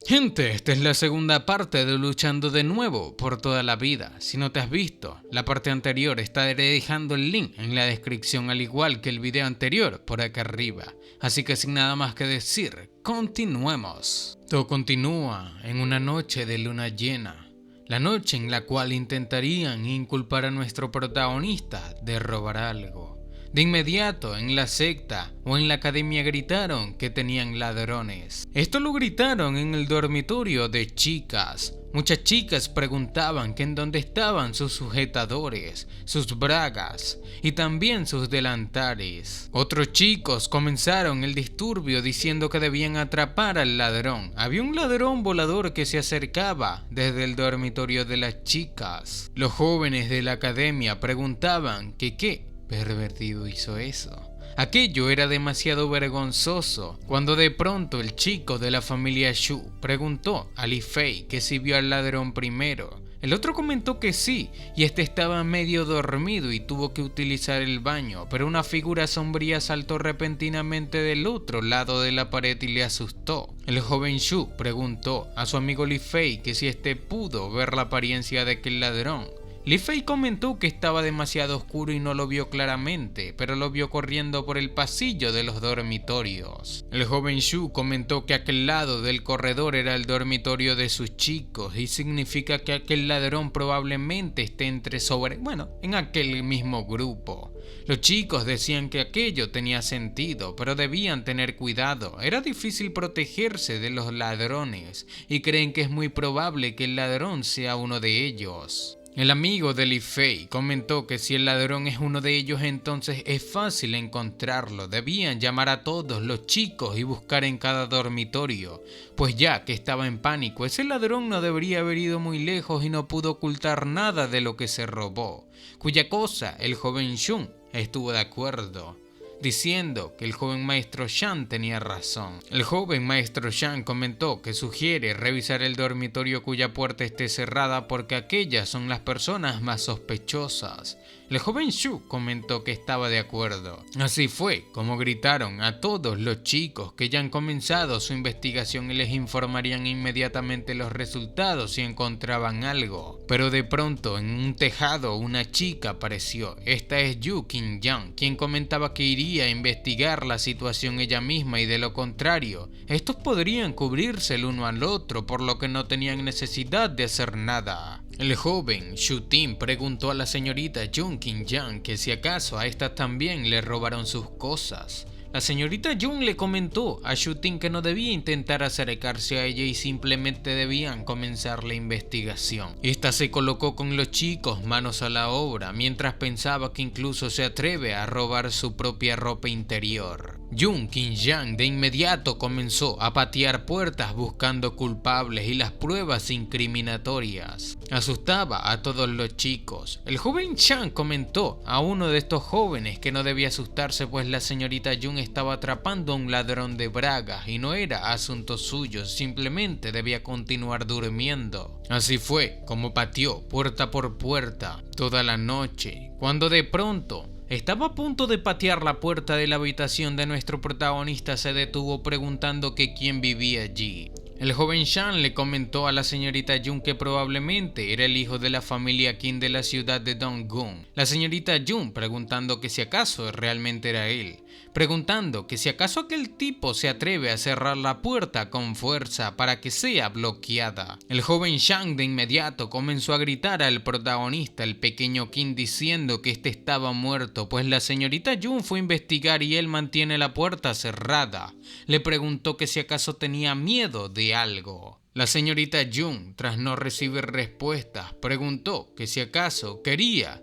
Gente, esta es la segunda parte de Luchando de Nuevo por toda la vida. Si no te has visto, la parte anterior estaré dejando el link en la descripción al igual que el video anterior por acá arriba. Así que sin nada más que decir, continuemos. Todo continúa en una noche de luna llena. La noche en la cual intentarían inculpar a nuestro protagonista de robar algo. De inmediato en la secta o en la academia gritaron que tenían ladrones. Esto lo gritaron en el dormitorio de chicas. Muchas chicas preguntaban que en dónde estaban sus sujetadores, sus bragas y también sus delantales. Otros chicos comenzaron el disturbio diciendo que debían atrapar al ladrón. Había un ladrón volador que se acercaba desde el dormitorio de las chicas. Los jóvenes de la academia preguntaban que qué pervertido hizo eso. Aquello era demasiado vergonzoso, cuando de pronto el chico de la familia Shu preguntó a Li Fei que si vio al ladrón primero. El otro comentó que sí, y este estaba medio dormido y tuvo que utilizar el baño, pero una figura sombría saltó repentinamente del otro lado de la pared y le asustó. El joven Shu preguntó a su amigo Li Fei que si este pudo ver la apariencia de aquel ladrón. Li Fei comentó que estaba demasiado oscuro y no lo vio claramente, pero lo vio corriendo por el pasillo de los dormitorios. El joven Shu comentó que aquel lado del corredor era el dormitorio de sus chicos y significa que aquel ladrón probablemente esté en aquel mismo grupo. Los chicos decían que aquello tenía sentido, pero debían tener cuidado. Era difícil protegerse de los ladrones y creen que es muy probable que el ladrón sea uno de ellos. El amigo de Li Fei comentó que si el ladrón es uno de ellos entonces es fácil encontrarlo, debían llamar a todos los chicos y buscar en cada dormitorio, pues ya que estaba en pánico, ese ladrón no debería haber ido muy lejos y no pudo ocultar nada de lo que se robó, cuya cosa el joven Shun estuvo de acuerdo, diciendo que el joven maestro Shan tenía razón. El joven maestro Shan comentó que sugiere revisar el dormitorio cuya puerta esté cerrada porque aquellas son las personas más sospechosas. El joven Shu comentó que estaba de acuerdo. Así fue como gritaron a todos los chicos que ya han comenzado su investigación y les informarían inmediatamente los resultados si encontraban algo. Pero de pronto en un tejado una chica apareció. Esta es Yu Qingyang, quien comentaba que iría a investigar la situación ella misma y de lo contrario, estos podrían cubrirse el uno al otro por lo que no tenían necesidad de hacer nada. El joven Shu Tin preguntó a la señorita Jung Qingyang que si acaso a esta también le robaron sus cosas. La señorita Jung le comentó a Shu Tin que no debía intentar acercarse a ella y simplemente debían comenzar la investigación. Esta se colocó con los chicos manos a la obra mientras pensaba que incluso se atreve a robar su propia ropa interior. Jung Qingyang de inmediato comenzó a patear puertas buscando culpables y las pruebas incriminatorias. Asustaba a todos los chicos. El joven Chan comentó a uno de estos jóvenes que no debía asustarse pues la señorita Jung estaba atrapando a un ladrón de bragas y no era asunto suyo, simplemente debía continuar durmiendo. Así fue como pateó puerta por puerta toda la noche, cuando de pronto estaba a punto de patear la puerta de la habitación de nuestro protagonista, se detuvo preguntando que quién vivía allí. El joven Shan le comentó a la señorita Jung que probablemente era el hijo de la familia Qin de la ciudad de Donggun. La señorita Jung preguntando que si acaso realmente era él, preguntando que si acaso aquel tipo se atreve a cerrar la puerta con fuerza para que sea bloqueada. El joven Shan de inmediato comenzó a gritar al protagonista, el pequeño Qin, diciendo que este estaba muerto, pues la señorita Jung fue a investigar y él mantiene la puerta cerrada. Le preguntó que si acaso tenía miedo de algo. La señorita Jung, tras no recibir respuestas, preguntó que si acaso quería,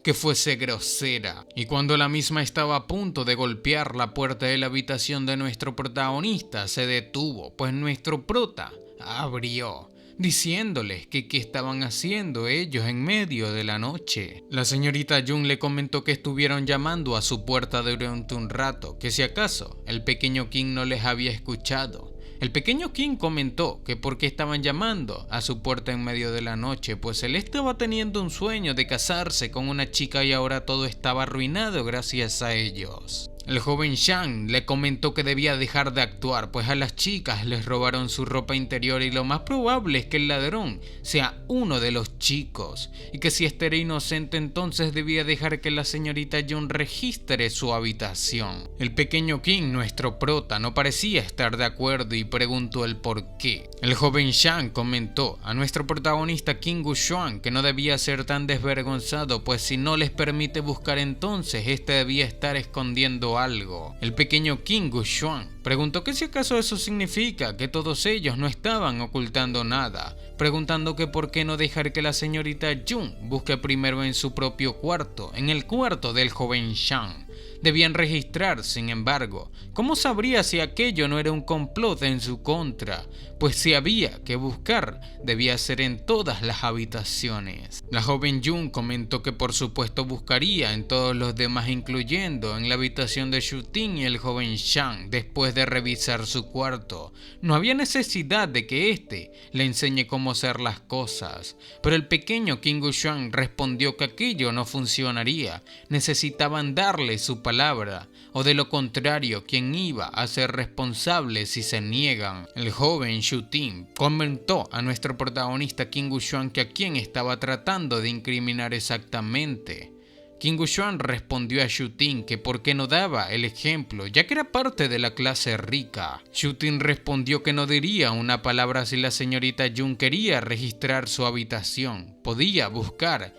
que fuese grosera. Y cuando la misma estaba a punto de golpear la puerta de la habitación de nuestro protagonista, se detuvo, pues nuestro prota abrió, diciéndoles que qué estaban haciendo ellos en medio de la noche. La señorita Jung le comentó que estuvieron llamando a su puerta durante un rato, que si acaso el pequeño King no les había escuchado. El pequeño King comentó que por qué estaban llamando a su puerta en medio de la noche, pues él estaba teniendo un sueño de casarse con una chica y ahora todo estaba arruinado gracias a ellos. El joven Shang le comentó que debía dejar de actuar, pues a las chicas les robaron su ropa interior y lo más probable es que el ladrón sea uno de los chicos, y que si este era inocente entonces debía dejar que la señorita Jung registre su habitación. El pequeño King, nuestro prota, no parecía estar de acuerdo y preguntó el por qué. El joven Shang comentó a nuestro protagonista King Guxuan que no debía ser tan desvergonzado, pues si no les permite buscar entonces este debía estar escondiendo algo. El pequeño King Guxuan preguntó que si acaso eso significa que todos ellos no estaban ocultando nada, preguntando que por qué no dejar que la señorita Jung busque primero en su propio cuarto, en el cuarto del joven Shang. Debían registrar, sin embargo. ¿Cómo sabría si aquello no era un complot en su contra? Pues si había que buscar, debía ser en todas las habitaciones. La joven Jung comentó que por supuesto buscaría en todos los demás, incluyendo en la habitación de Shuting y el joven Shang, después de revisar su cuarto. No había necesidad de que éste le enseñe cómo hacer las cosas, pero el pequeño King Guxuan respondió que aquello no funcionaría. Necesitaban darle su palabra, o de lo contrario, ¿quién iba a ser responsable si se niegan? El joven Shuting comentó a nuestro protagonista King Guxuan que a quién estaba tratando de incriminar exactamente. King Guxuan respondió a Shuting que por qué no daba el ejemplo, ya que era parte de la clase rica. Shuting respondió que no diría una palabra si la señorita Jung quería registrar su habitación. Podía buscar,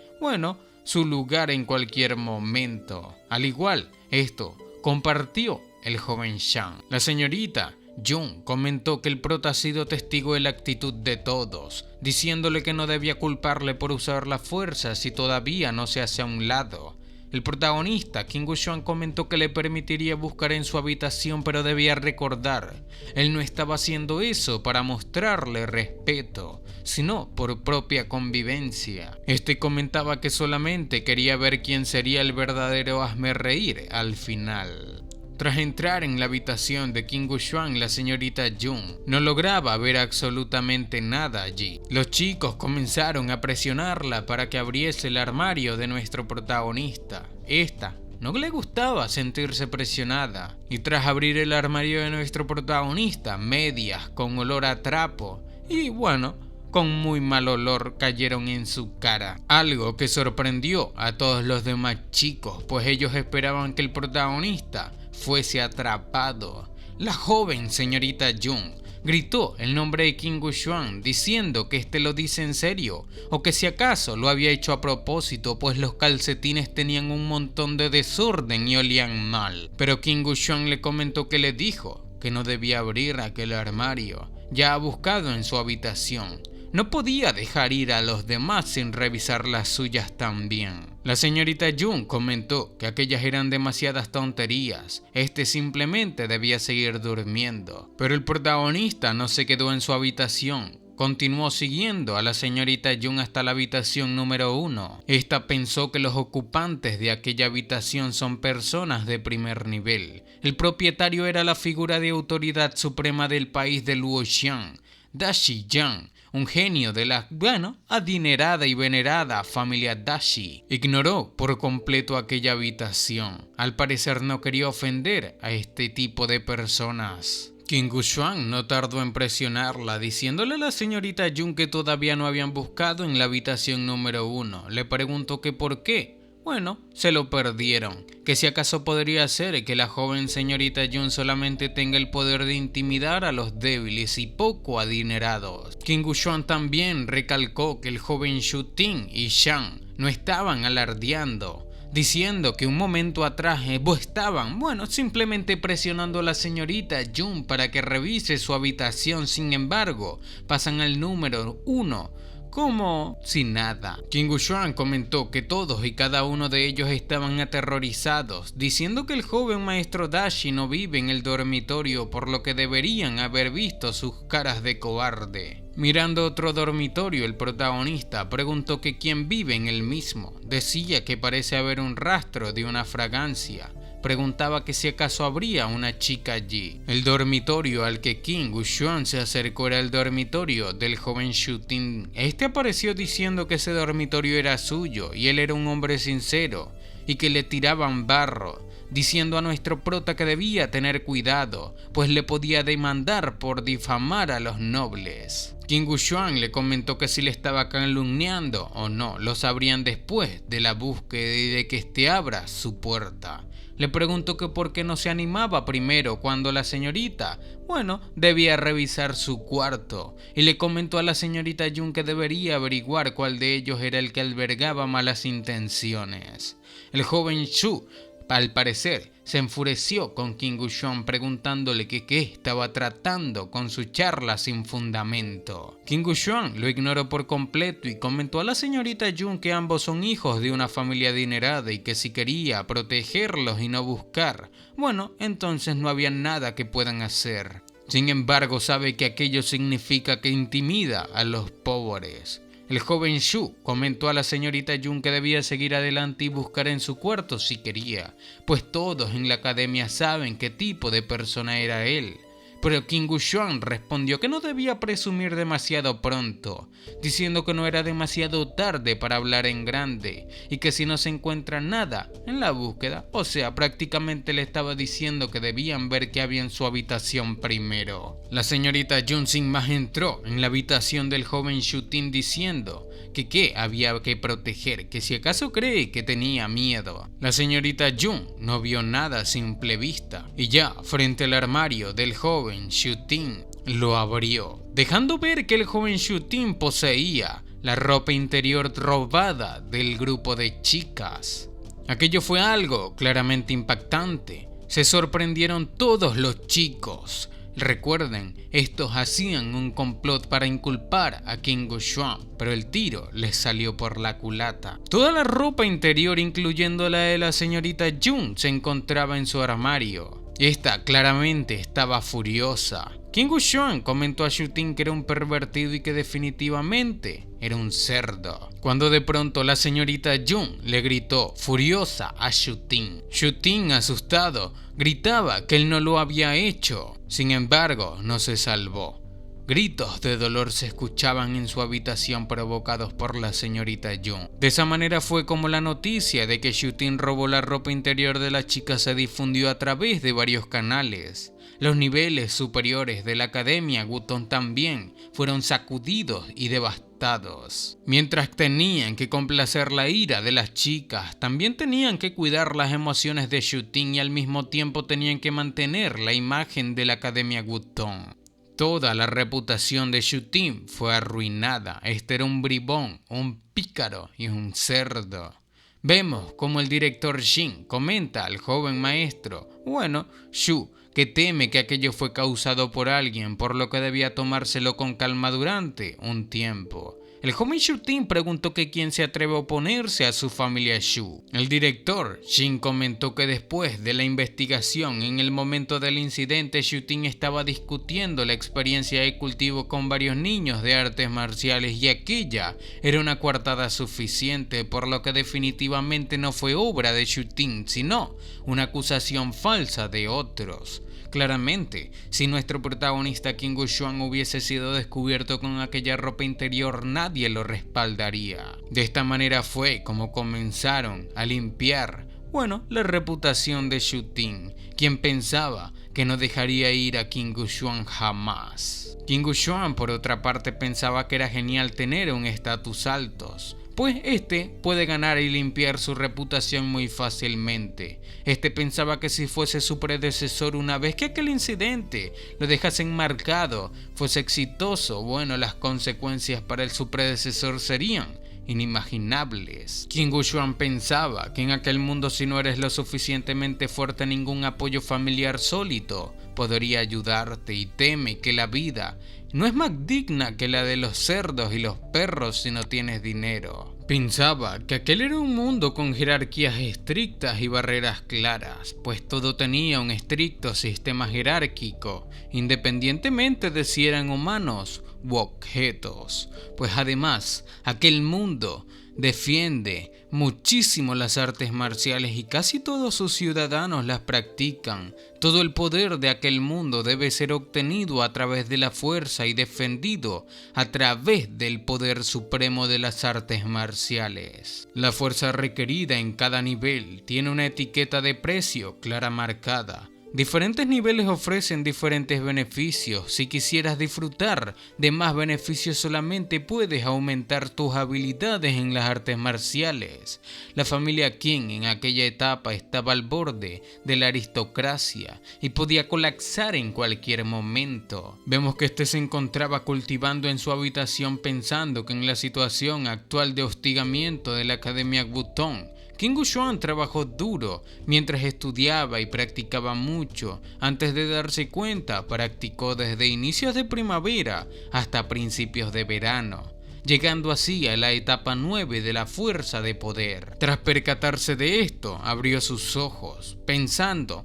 su lugar en cualquier momento. Al igual, esto compartió el joven Shang. La señorita Jung comentó que el prota ha sido testigo de la actitud de todos, diciéndole que no debía culparle por usar la fuerza si todavía no se hace a un lado. El protagonista, King Guxuan, comentó que le permitiría buscar en su habitación, pero debía recordar, él no estaba haciendo eso para mostrarle respeto, sino por propia convivencia. Este comentaba que solamente quería ver quién sería el verdadero hazmerreír al final. Tras entrar en la habitación de King Guxuan, la señorita Jung no lograba ver absolutamente nada allí. Los chicos comenzaron a presionarla para que abriese el armario de nuestro protagonista. Esta no le gustaba sentirse presionada, y tras abrir el armario de nuestro protagonista, medias con olor a trapo y con muy mal olor cayeron en su cara, algo que sorprendió a todos los demás chicos, pues ellos esperaban que el protagonista fuese atrapado. La joven señorita Jung gritó el nombre de King Guxuan, diciendo que este lo dice en serio, o que si acaso lo había hecho a propósito, pues los calcetines tenían un montón de desorden y olían mal. Pero King Guxuan le comentó que le dijo que no debía abrir aquel armario, ya buscado en su habitación. No podía dejar ir a los demás sin revisar las suyas también. La señorita Jung comentó que aquellas eran demasiadas tonterías, simplemente debía seguir durmiendo. Pero el protagonista no se quedó en su habitación. Continuó siguiendo a la señorita Jung hasta la habitación número 1. Esta pensó que los ocupantes de aquella habitación son personas de primer nivel. El propietario era la figura de autoridad suprema del país de Luoxian, Dashi Yang, un genio de la, adinerada y venerada familia Dashi. Ignoró por completo aquella habitación. Al parecer no quería ofender a este tipo de personas. King Guxuan no tardó en presionarla, diciéndole a la señorita Jung que todavía no habían buscado en la habitación número 1. Le preguntó que por qué. Se lo perdieron. Que si acaso podría ser que la joven señorita Jung solamente tenga el poder de intimidar a los débiles y poco adinerados. King Guxuan también recalcó que el joven Shuting y Shang no estaban alardeando, diciendo que un momento atrás estaban, simplemente presionando a la señorita Jung para que revise su habitación. Sin embargo, pasan al número 1 como si nada. King Guxuan comentó que todos y cada uno de ellos estaban aterrorizados, diciendo que el joven maestro Dashi no vive en el dormitorio, por lo que deberían haber visto sus caras de cobarde. Mirando otro dormitorio, el protagonista preguntó que quién vive en el mismo. Decía que parece haber un rastro de una fragancia. Preguntaba que si acaso habría una chica allí. El dormitorio al que King Guxuan se acercó era el dormitorio del joven Shuting. Este apareció diciendo que ese dormitorio era suyo y él era un hombre sincero y que le tiraban barro, diciendo a nuestro prota que debía tener cuidado, pues le podía demandar por difamar a los nobles. King Wuxuan le comentó que si le estaba calumniando o no lo sabrían después de la búsqueda y de que éste abra su puerta. Le preguntó que por qué no se animaba primero cuando la señorita, debía revisar su cuarto, y le comentó a la señorita Jun que debería averiguar cuál de ellos era el que albergaba malas intenciones. El joven Shu, al parecer, se enfureció con King Wuxuan preguntándole que qué estaba tratando con su charla sin fundamento. King Wuxuan lo ignoró por completo y comentó a la señorita Jun que ambos son hijos de una familia adinerada y que si quería protegerlos y no buscar, entonces no había nada que puedan hacer. Sin embargo, sabe que aquello significa que intimida a los pobres. El joven Shu comentó a la señorita Jun que debía seguir adelante y buscar en su cuarto si quería, pues todos en la academia saben qué tipo de persona era él. Pero King Wuxuan respondió que no debía presumir demasiado pronto, diciendo que no era demasiado tarde para hablar en grande y que si no se encuentra nada en la búsqueda, prácticamente le estaba diciendo que debían ver qué había en su habitación primero. La señorita Jun sin más entró en la habitación del joven Shu Tin diciendo que qué había que proteger, que si acaso cree que tenía miedo. La señorita Jun no vio nada a simple vista y ya frente al armario del joven Shu Tin lo abrió, dejando ver que el joven Shu Tin poseía la ropa interior robada del grupo de chicas. Aquello fue algo claramente impactante. Se sorprendieron todos los chicos. Recuerden, estos hacían un complot para inculpar a King Wuxuan, pero el tiro les salió por la culata. Toda la ropa interior, incluyendo la de la señorita Jun, se encontraba en su armario. Esta claramente estaba furiosa. King Wuxuan comentó a Shu Tin que era un pervertido y que definitivamente era un cerdo, cuando de pronto la señorita Jun le gritó furiosa a Shu Tin. Shu Tin, asustado, gritaba que él no lo había hecho. Sin embargo, no se salvó. Gritos de dolor se escuchaban en su habitación provocados por la señorita Jun. De esa manera fue como la noticia de que Shu Tin robó la ropa interior de la chica se difundió a través de varios canales. Los niveles superiores de la Academia Wutong también fueron sacudidos y devastados. Mientras tenían que complacer la ira de las chicas, también tenían que cuidar las emociones de Shu Tin y al mismo tiempo tenían que mantener la imagen de la Academia Wutong. Toda la reputación de Shu Tin fue arruinada. Este era un bribón, un pícaro y un cerdo. Vemos como el director Jin comenta al joven maestro, Shu, que teme que aquello fue causado por alguien, por lo que debía tomárselo con calma durante un tiempo. El joven Shu Tin preguntó que quién se atreve a oponerse a su familia Shu. El director Jin comentó que después de la investigación, en el momento del incidente, Shu Tin estaba discutiendo la experiencia de cultivo con varios niños de artes marciales y aquella era una coartada suficiente, por lo que definitivamente no fue obra de Shu Tin, sino una acusación falsa de otros. Claramente, si nuestro protagonista King Wuxuan hubiese sido descubierto con aquella ropa interior, nadie lo respaldaría. De esta manera fue como comenzaron a limpiar, la reputación de Shu Tin, quien pensaba que no dejaría ir a King Wuxuan jamás. King Wuxuan, por otra parte, pensaba que era genial tener un estatus altos, pues este puede ganar y limpiar su reputación muy fácilmente. Este pensaba que si fuese su predecesor, una vez que aquel incidente lo dejase enmarcado, fuese exitoso, las consecuencias para su predecesor serían inimaginables. King Wuxuan pensaba que en aquel mundo, si no eres lo suficientemente fuerte, ningún apoyo familiar sólido podría ayudarte, y teme que la vida no es más digna que la de los cerdos y los perros si no tienes dinero. Pensaba que aquel era un mundo con jerarquías estrictas y barreras claras, pues todo tenía un estricto sistema jerárquico, independientemente de si eran humanos u objetos. Pues además, aquel mundo defiende muchísimo las artes marciales y casi todos sus ciudadanos las practican. Todo el poder de aquel mundo debe ser obtenido a través de la fuerza y defendido a través del poder supremo de las artes marciales. La fuerza requerida en cada nivel tiene una etiqueta de precio clara marcada. Diferentes niveles ofrecen diferentes beneficios. Si quisieras disfrutar de más beneficios, solamente puedes aumentar tus habilidades en las artes marciales. La familia Qin en aquella etapa estaba al borde de la aristocracia y podía colapsar en cualquier momento. Vemos que este se encontraba cultivando en su habitación pensando que en la situación actual de hostigamiento de la Academia Wutong, Qin Guoxuan trabajó duro mientras estudiaba y practicaba mucho. Antes de darse cuenta, practicó desde inicios de primavera hasta principios de verano, llegando así a la etapa 9 de la fuerza de poder. Tras percatarse de esto, abrió sus ojos, pensando,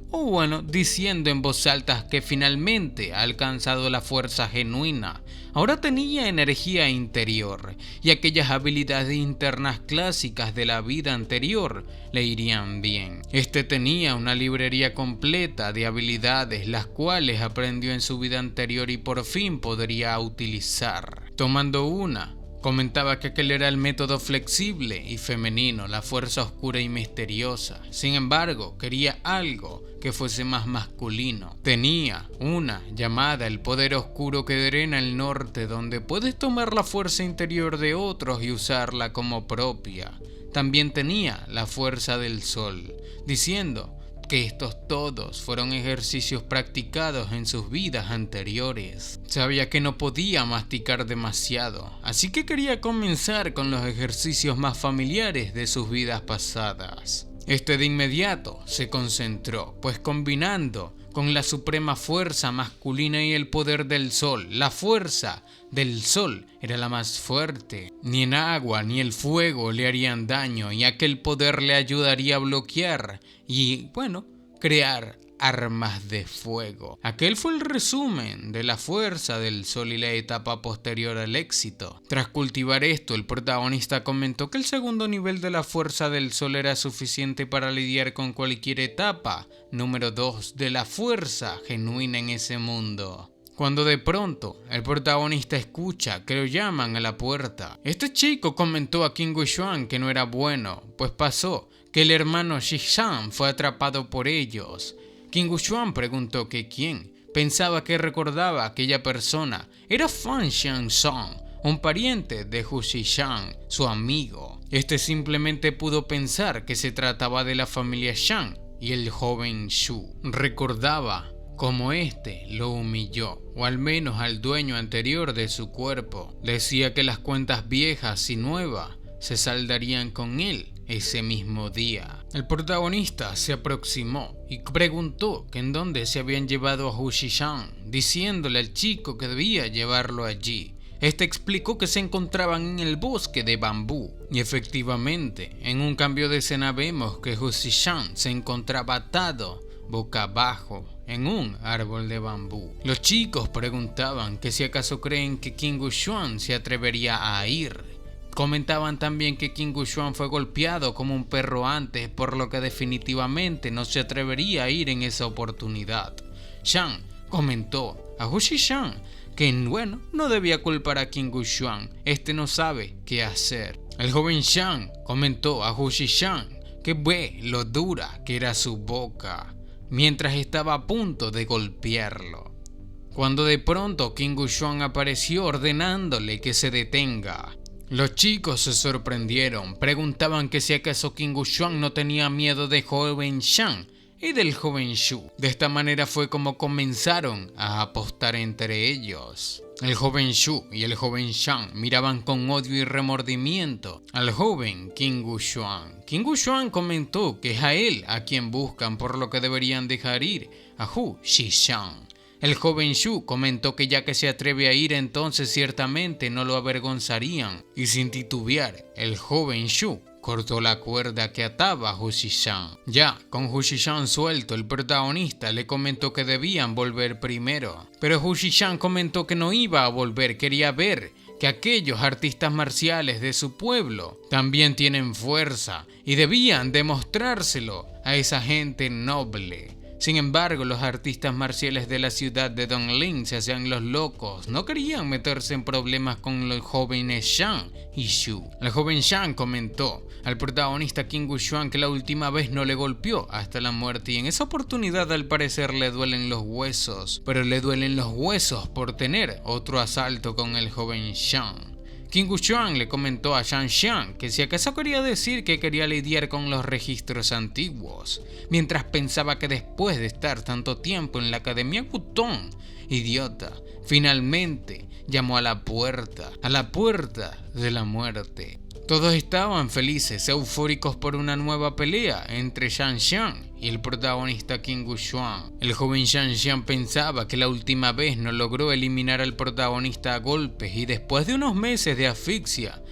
diciendo en voz alta que finalmente ha alcanzado la fuerza genuina. Ahora tenía energía interior y aquellas habilidades internas clásicas de la vida anterior le irían bien. Este tenía una librería completa de habilidades, las cuales aprendió en su vida anterior y por fin podría utilizar. Tomando una, comentaba que aquel era el método flexible y femenino, la fuerza oscura y misteriosa. Sin embargo, quería algo que fuese más masculino. Tenía una llamada el poder oscuro que drena el norte, donde puedes tomar la fuerza interior de otros y usarla como propia. También tenía la fuerza del sol, diciendo que estos todos fueron ejercicios practicados en sus vidas anteriores. Sabía que no podía masticar demasiado, así que quería comenzar con los ejercicios más familiares de sus vidas pasadas. Este de inmediato se concentró, pues combinando con la suprema fuerza masculina y el poder del sol, la fuerza del sol era la más fuerte. Ni el agua ni el fuego le harían daño y aquel poder le ayudaría a bloquear y, crear armas de fuego. Aquel fue el resumen de la fuerza del sol y la etapa posterior al éxito. Tras cultivar esto, el protagonista comentó que el segundo nivel de la fuerza del sol era suficiente para lidiar con cualquier etapa número 2 de la fuerza genuina en ese mundo. Cuando de pronto el protagonista escucha que lo llaman a la puerta. Este chico comentó a Qin Guoxuan que no era bueno, pues pasó que el hermano Xishan fue atrapado por ellos. Qin Guoxuan preguntó que quién. Pensaba que recordaba a aquella persona. Era Fan Xiangshan, un pariente de Hu Xishan, su amigo. Este simplemente pudo pensar que se trataba de la familia Shang y el joven Shu. Recordaba cómo este lo humilló, o al menos al dueño anterior de su cuerpo. Decía que las cuentas viejas y nuevas se saldarían con él ese mismo día. El protagonista se aproximó y preguntó que en dónde se habían llevado a Hu Xishan, diciéndole al chico que debía llevarlo allí. Este explicó que se encontraban en el bosque de bambú, y efectivamente, en un cambio de escena vemos que Hu Xishan se encontraba atado boca abajo en un árbol de bambú. Los chicos preguntaban que si acaso creen que Qin Guoxuan se atrevería a ir. Comentaban también que Qin Guoxuan fue golpeado como un perro antes, por lo que definitivamente no se atrevería a ir en esa oportunidad. Shang comentó a Hu Xishan que no debía culpar a Qin Guoxuan, este no sabe qué hacer. El joven Shang comentó a Hu Xishan que ve lo dura que era su boca, mientras estaba a punto de golpearlo. Cuando de pronto Qin Guoxuan apareció ordenándole que se detenga. Los chicos se sorprendieron, preguntaban que si acaso Qin Guoxuan no tenía miedo del joven Shang y del joven Shu. De esta manera fue como comenzaron a apostar entre ellos. El joven Shu y el joven Shang miraban con odio y remordimiento al joven Qin Guoxuan. Qin Guoxuan comentó que es a él a quien buscan, por lo que deberían dejar ir a Hu Xishan. El joven Shu comentó que ya que se atreve a ir, entonces ciertamente no lo avergonzarían, y sin titubear, el joven Shu cortó la cuerda que ataba a Hu Xishan. Ya con Hu Xishan suelto, el protagonista le comentó que debían volver primero, pero Hu Xishan comentó que no iba a volver, quería ver que aquellos artistas marciales de su pueblo también tienen fuerza y debían demostrárselo a esa gente noble. Sin embargo, los artistas marciales de la ciudad de Dongling se hacían los locos, no querían meterse en problemas con los jóvenes Shang y Shu. El joven Shang comentó al protagonista King Wuxuan que la última vez no le golpeó hasta la muerte y en esa oportunidad al parecer le duelen los huesos, pero le duelen los huesos por tener otro asalto con el joven Shang. King Wuxuan le comentó a Shang Xiang que si acaso quería decir que quería lidiar con los registros antiguos, mientras pensaba que después de estar tanto tiempo en la Academia Wutong, idiota, finalmente llamó a la puerta de la muerte. Todos estaban felices, eufóricos por una nueva pelea entre Shang Xiang y el protagonista King Wuxuan. El joven Shang Xiang pensaba que la última vez no logró eliminar al protagonista a golpes y después de unos meses de asfixia,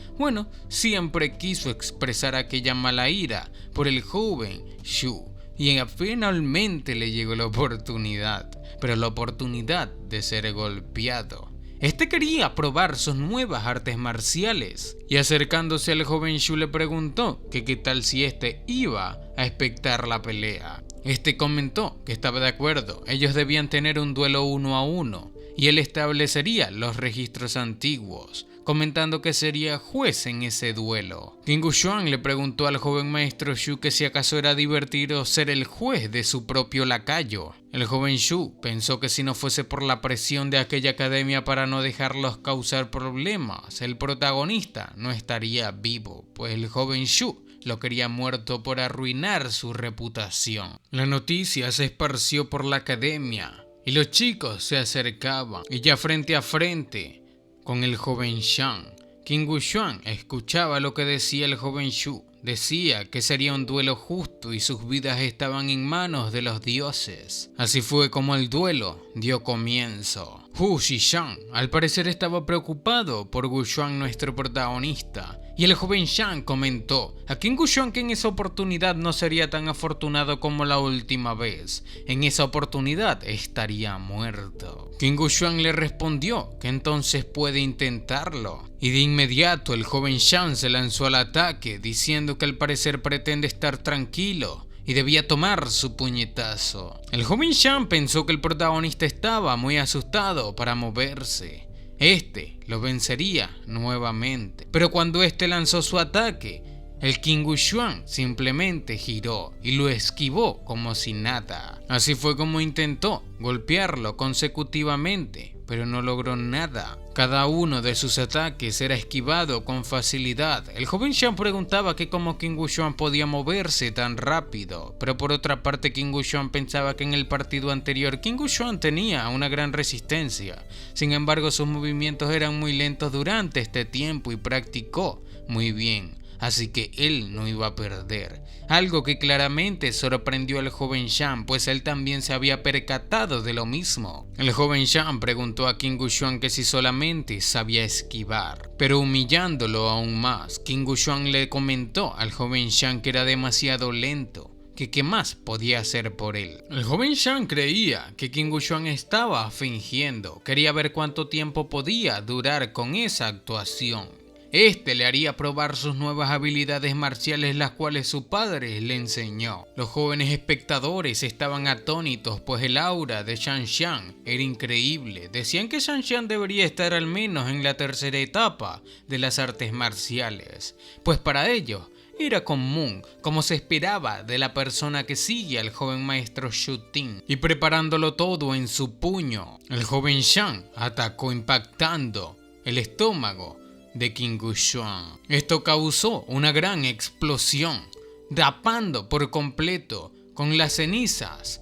siempre quiso expresar aquella mala ira por el joven Shu. Y finalmente le llegó la oportunidad, pero la oportunidad de ser golpeado. Este quería probar sus nuevas artes marciales y acercándose al joven Shu le preguntó que qué tal si este iba a espectar la pelea. Este comentó que estaba de acuerdo, ellos debían tener un duelo 1 a 1 y él establecería los registros antiguos, comentando que sería juez en ese duelo. King Wuxuan le preguntó al joven maestro Shu que si acaso era divertido ser el juez de su propio lacayo. El joven Shu pensó que si no fuese por la presión de aquella academia para no dejarlos causar problemas, el protagonista no estaría vivo, pues el joven Shu lo quería muerto por arruinar su reputación. La noticia se esparció por la academia y los chicos se acercaban y ya frente a frente con el joven Shang. King Wuxuan escuchaba lo que decía el joven Shu. Decía que sería un duelo justo y sus vidas estaban en manos de los dioses. Así fue como el duelo dio comienzo. Hu Shishang al parecer estaba preocupado por Wuxuan, nuestro protagonista, y el joven Shang comentó a King Wuxuan que en esa oportunidad no sería tan afortunado como la última vez. En esa oportunidad estaría muerto. King Wuxuan le respondió que entonces puede intentarlo. Y de inmediato el joven Shang se lanzó al ataque, diciendo que al parecer pretende estar tranquilo y debía tomar su puñetazo. El joven Shang pensó que el protagonista estaba muy asustado para moverse. Este lo vencería nuevamente. Pero cuando este lanzó su ataque, el King Wuxuan simplemente giró y lo esquivó como si nada. Así fue como intentó golpearlo consecutivamente, pero no logró nada. Cada uno de sus ataques era esquivado con facilidad. El joven Shang preguntaba que cómo King Wuxuan podía moverse tan rápido, pero por otra parte King Wuxuan pensaba que en el partido anterior King Wuxuan tenía una gran resistencia. Sin embargo, sus movimientos eran muy lentos durante este tiempo y practicó muy bien. Así que él no iba a perder. Algo que claramente sorprendió al joven Shang, pues él también se había percatado de lo mismo. El joven Shang preguntó a King Wuxuan que si solamente sabía esquivar, pero humillándolo aún más, King Wuxuan le comentó al joven Shang que era demasiado lento, que qué más podía hacer por él. El joven Shang creía que King Wuxuan estaba fingiendo, quería ver cuánto tiempo podía durar con esa actuación. Este le haría probar sus nuevas habilidades marciales, las cuales su padre le enseñó. Los jóvenes espectadores estaban atónitos, pues el aura de Shang Xiang era increíble. Decían que Shang Xiang debería estar al menos en la tercera etapa de las artes marciales, pues para ellos era común, como se esperaba de la persona que sigue al joven maestro Shu Ting, y preparándolo todo en su puño. El joven Shang atacó impactando el estómago de King Wuxuan. Esto causó una gran explosión, tapando por completo con las cenizas,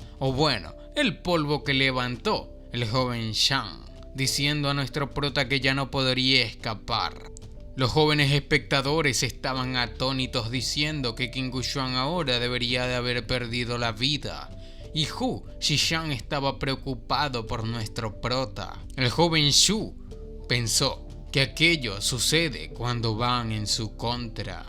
el polvo que levantó el joven Shang, diciendo a nuestro prota que ya no podría escapar. Los jóvenes espectadores estaban atónitos, diciendo que King Wuxuan ahora debería de haber perdido la vida. Y Hu Shishang estaba preocupado por nuestro prota. El joven Shu pensó que aquello sucede cuando van en su contra.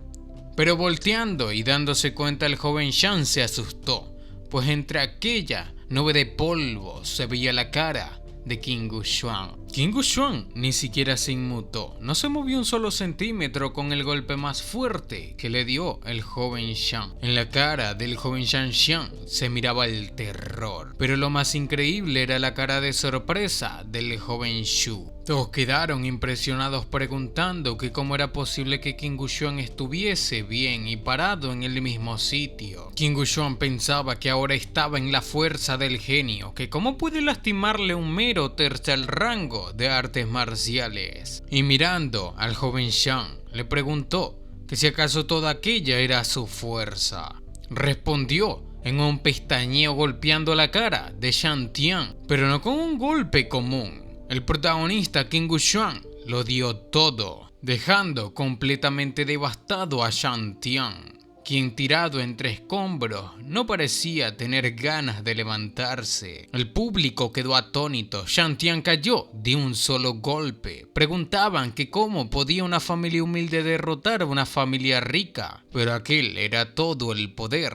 Pero volteando y dándose cuenta, el joven Shang se asustó, pues entre aquella nube de polvo se veía la cara de King Wuxuan. King Wuxuan ni siquiera se inmutó, no se movió un solo centímetro con el golpe más fuerte que le dio el joven Shang. En la cara del joven Shang Xiang se miraba el terror, pero lo más increíble era la cara de sorpresa del joven Shu. Todos quedaron impresionados preguntando que cómo era posible que King Wuxuan estuviese bien y parado en el mismo sitio. King Wuxuan pensaba que ahora estaba en la fuerza del genio, que cómo puede lastimarle un mero tercer rango de artes marciales. Y mirando al joven Shang, le preguntó que si acaso toda aquella era su fuerza. Respondió en un pestañeo golpeando la cara de Shan Tian, pero no con un golpe común. El protagonista King Wuxuan lo dio todo, dejando completamente devastado a Shan Tian, quien tirado entre escombros no parecía tener ganas de levantarse. El público quedó atónito, Shan Tian cayó de un solo golpe. Preguntaban que cómo podía una familia humilde derrotar a una familia rica, pero aquel era todo el poder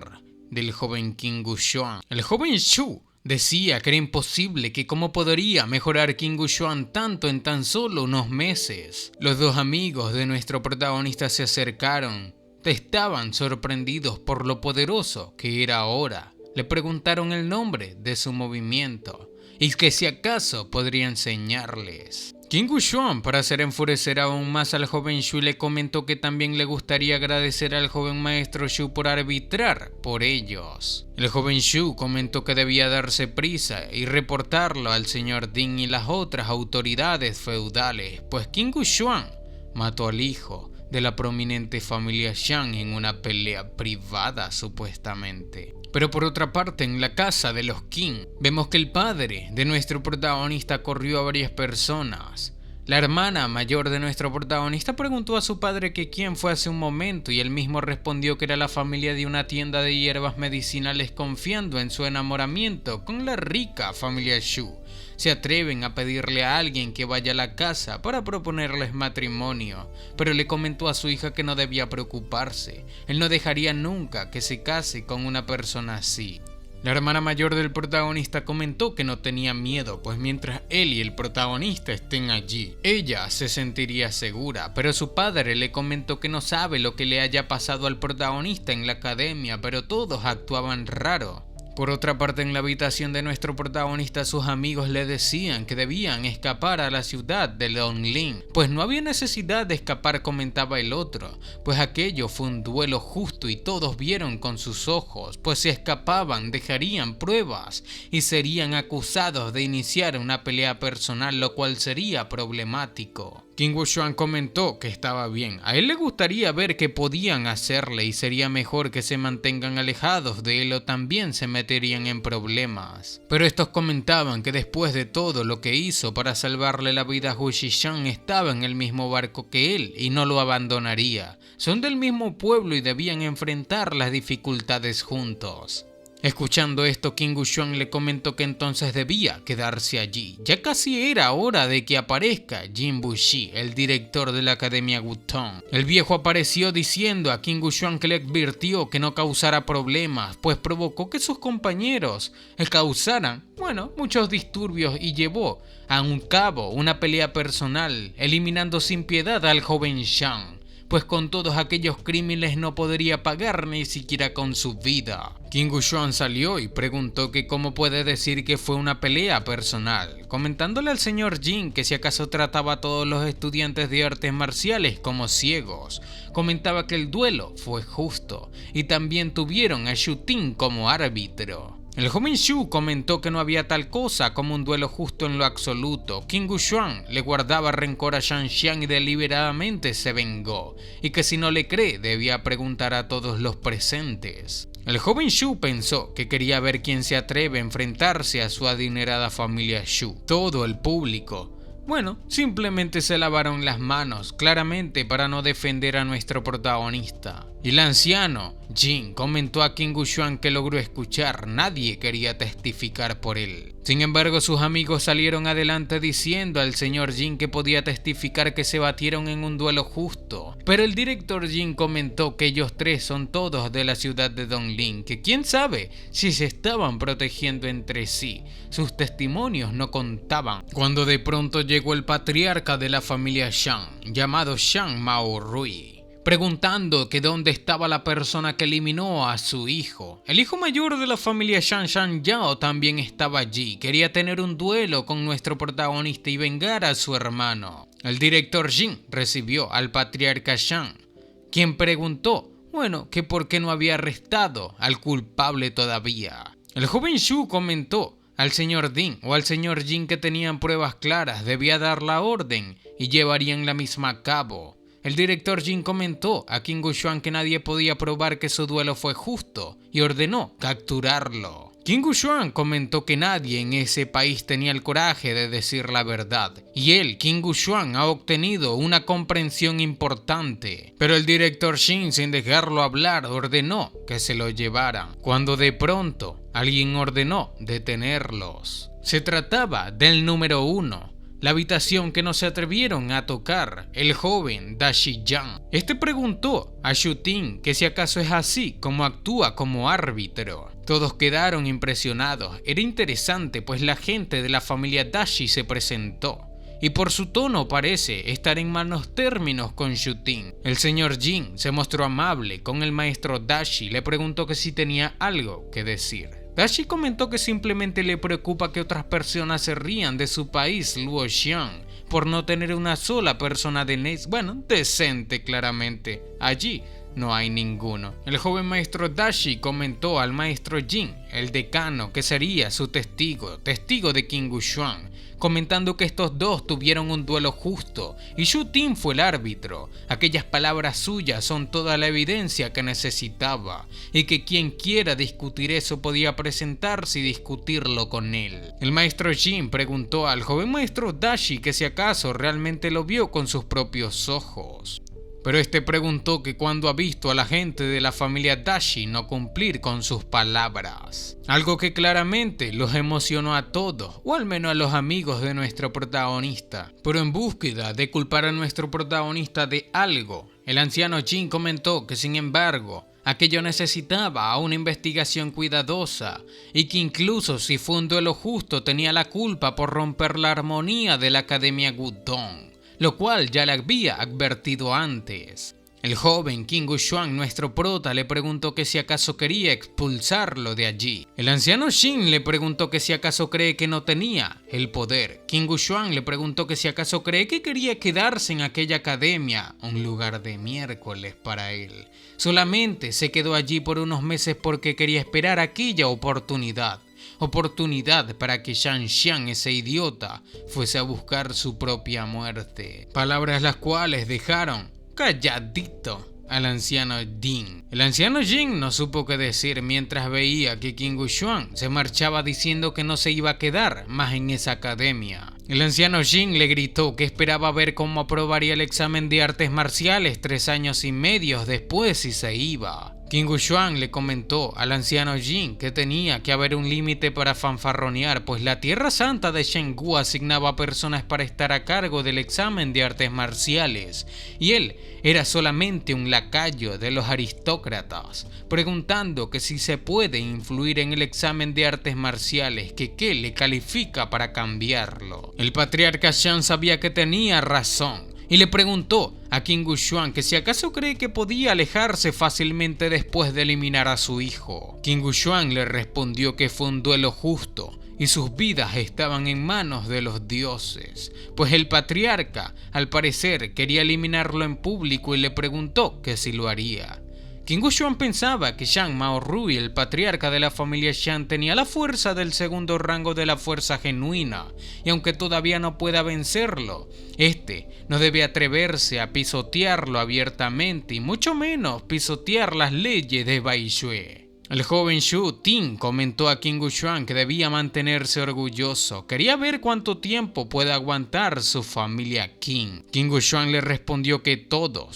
del joven King Wuxuan. El joven Shu decía que era imposible, que cómo podría mejorar King Wuxuan tanto en tan solo unos meses. Los dos amigos de nuestro protagonista se acercaron. Estaban sorprendidos por lo poderoso que era ahora. Le preguntaron el nombre de su movimiento y que si acaso podría enseñarles. King Wuxuan, para hacer enfurecer aún más al joven Shu, le comentó que también le gustaría agradecer al joven maestro Shu por arbitrar por ellos. El joven Shu comentó que debía darse prisa y reportarlo al señor Ding y las otras autoridades feudales, pues King Wuxuan mató al hijo de la prominente familia Shang en una pelea privada supuestamente. Pero por otra parte, en la casa de los Qin, vemos que el padre de nuestro protagonista corrió a varias personas. La hermana mayor de nuestro protagonista preguntó a su padre que quién fue hace un momento y él mismo respondió que era la familia de una tienda de hierbas medicinales, confiando en su enamoramiento con la rica familia Shu. Se atreven a pedirle a alguien que vaya a la casa para proponerles matrimonio, pero le comentó a su hija que no debía preocuparse, él no dejaría nunca que se case con una persona así. La hermana mayor del protagonista comentó que no tenía miedo, pues mientras él y el protagonista estén allí, ella se sentiría segura, pero su padre le comentó que no sabe lo que le haya pasado al protagonista en la academia, pero todos actuaban raro. Por otra parte, en la habitación de nuestro protagonista, sus amigos le decían que debían escapar a la ciudad de Longlin, pues no había necesidad de escapar, comentaba el otro, pues aquello fue un duelo justo y todos vieron con sus ojos, pues si escapaban dejarían pruebas y serían acusados de iniciar una pelea personal, lo cual sería problemático. King Wuxuan comentó que estaba bien, a él le gustaría ver qué podían hacerle y sería mejor que se mantengan alejados de él o también se meterían en problemas. Pero estos comentaban que después de todo lo que hizo para salvarle la vida a Hu Zhishan, estaba en el mismo barco que él y no lo abandonaría. Son del mismo pueblo y debían enfrentar las dificultades juntos. Escuchando esto, King Wuxuan le comentó que entonces debía quedarse allí. Ya casi era hora de que aparezca Jin Bushi, el director de la Academia Wutong. El viejo apareció diciendo a King Wuxuan que le advirtió que no causara problemas, pues provocó que sus compañeros causaran, muchos disturbios y llevó a un cabo una pelea personal, eliminando sin piedad al joven Shang, pues con todos aquellos crímenes no podría pagar ni siquiera con su vida. King Wuxuan salió y preguntó que cómo puede decir que fue una pelea personal, comentándole al señor Jin que si acaso trataba a todos los estudiantes de artes marciales como ciegos. Comentaba que el duelo fue justo y también tuvieron a Shu Ting como árbitro. El joven Shu comentó que no había tal cosa como un duelo justo en lo absoluto. King Wuxuan le guardaba rencor a Shan Xiang y deliberadamente se vengó, y que si no le cree debía preguntar a todos los presentes. El joven Shu pensó que quería ver quién se atreve a enfrentarse a su adinerada familia Shu. Todo el público, simplemente se lavaron las manos, claramente para no defender a nuestro protagonista. Y el anciano Jin comentó a King Wushuang que logró escuchar, nadie quería testificar por él. Sin embargo, sus amigos salieron adelante diciendo al señor Jin que podía testificar que se batieron en un duelo justo. Pero el director Jin comentó que ellos tres son todos de la ciudad de Dongling, que quién sabe si se estaban protegiendo entre sí. Sus testimonios no contaban. Cuando de pronto llegó el patriarca de la familia Shang, llamado Shang Maorui, preguntando que dónde estaba la persona que eliminó a su hijo. El hijo mayor de la familia Shang, Shang Yao, también estaba allí. Quería tener un duelo con nuestro protagonista y vengar a su hermano. El director Jin recibió al patriarca Shang, quien preguntó, bueno, que por qué no había arrestado al culpable todavía. El joven Shu comentó al señor Ding o al señor Jin que tenían pruebas claras, debía dar la orden y llevarían la misma a cabo. El director Jin comentó a King Wushuang que nadie podía probar que su duelo fue justo y ordenó capturarlo. King Wushuang comentó que nadie en ese país tenía el coraje de decir la verdad y él, King Wushuang, ha obtenido una comprensión importante. Pero el director Jin, sin dejarlo hablar, ordenó que se lo llevaran, cuando de pronto alguien ordenó detenerlos. Se trataba del número 1. La habitación que no se atrevieron a tocar, el joven Da Shiyan. Este preguntó a Shu Ting que si acaso es así como actúa como árbitro. Todos quedaron impresionados. Era interesante, pues la gente de la familia Dashi se presentó y por su tono parece estar en malos términos con Shu Ting. El señor Jin se mostró amable con el maestro Dashi, le preguntó que si tenía algo que decir. Dashi comentó que simplemente le preocupa que otras personas se rían de su país, Luoxiang, por no tener una sola persona decente claramente. Allí no hay ninguno. El joven maestro Dashi comentó al maestro Jin, el decano, que sería su testigo de King Wushuang, comentando que estos dos tuvieron un duelo justo y Shu Ting fue el árbitro. Aquellas palabras suyas son toda la evidencia que necesitaba y que quien quiera discutir eso podía presentarse y discutirlo con él. El maestro Jin preguntó al joven maestro Dashi que si acaso realmente lo vio con sus propios ojos. Pero este preguntó que cuando ha visto a la gente de la familia Dashi no cumplir con sus palabras. Algo que claramente los emocionó a todos, o al menos a los amigos de nuestro protagonista. Pero en búsqueda de culpar a nuestro protagonista de algo, el anciano Jin comentó que sin embargo, aquello necesitaba una investigación cuidadosa y que incluso si fue un duelo justo tenía la culpa por romper la armonía de la Academia Wudong, lo cual ya le había advertido antes. El joven King Wushuang, nuestro prota, le preguntó que si acaso quería expulsarlo de allí. El anciano Jin le preguntó que si acaso cree que no tenía el poder. King Wushuang le preguntó que si acaso cree que quería quedarse en aquella academia, un lugar de miércoles para él. Solamente se quedó allí por unos meses porque quería esperar aquella oportunidad para que Shang Xiang, ese idiota, fuese a buscar su propia muerte. Palabras las cuales dejaron calladito al anciano Jin. El anciano Jin no supo qué decir mientras veía que King Wushuang se marchaba diciendo que no se iba a quedar más en esa academia. El anciano Jin le gritó que esperaba ver cómo aprobaría el examen de artes marciales 3 años y medio después y se iba. King Wushuang le comentó al anciano Jin que tenía que haber un límite para fanfarronear, pues la Tierra Santa de Shenggu asignaba personas para estar a cargo del examen de artes marciales, y él era solamente un lacayo de los aristócratas, preguntando que si se puede influir en el examen de artes marciales, que qué le califica para cambiarlo. El patriarca Shang sabía que tenía razón y le preguntó a King Wushuang que si acaso cree que podía alejarse fácilmente después de eliminar a su hijo. King Wushuang le respondió que fue un duelo justo y sus vidas estaban en manos de los dioses, pues el patriarca al parecer quería eliminarlo en público y le preguntó que si lo haría. King Wushuang pensaba que Shang Maorui, el patriarca de la familia Shang, tenía la fuerza del segundo rango de la fuerza genuina, y aunque todavía no pueda vencerlo, este no debe atreverse a pisotearlo abiertamente y mucho menos pisotear las leyes de Bai Xue. El joven Shu Ting comentó a King Wuxuan que debía mantenerse orgulloso. Quería ver cuánto tiempo puede aguantar su familia Qin. King Wuxuan le respondió que todo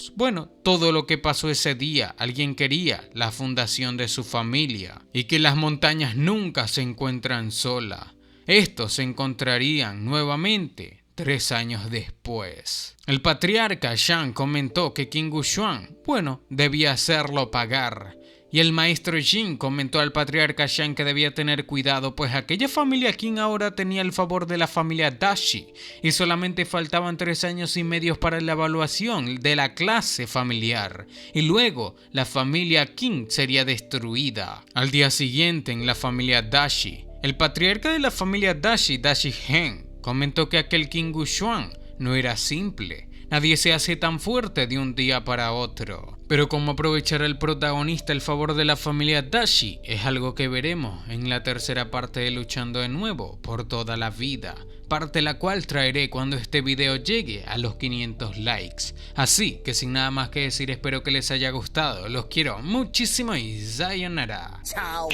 lo que pasó ese día, alguien quería la fundación de su familia y que las montañas nunca se encuentran solas. Estos se encontrarían nuevamente 3 años después. El patriarca Shang comentó que King Wuxuan, debía hacerlo pagar. Y el maestro Jin comentó al patriarca Shang que debía tener cuidado, pues aquella familia Qin ahora tenía el favor de la familia Dashi y solamente faltaban 3 años y medio para la evaluación de la clase familiar. Y luego la familia Qin sería destruida. Al día siguiente en la familia Dashi, el patriarca de la familia Dashi, Dashi Gen, comentó que aquel King Wuxuan no era simple. Nadie se hace tan fuerte de un día para otro. Pero cómo aprovechar el protagonista el favor de la familia Dashi es algo que veremos en la tercera parte de Luchando de Nuevo por toda la vida, parte la cual traeré cuando este video llegue a los 500 likes. Así que sin nada más que decir, espero que les haya gustado, los quiero muchísimo y sayonara. Chao.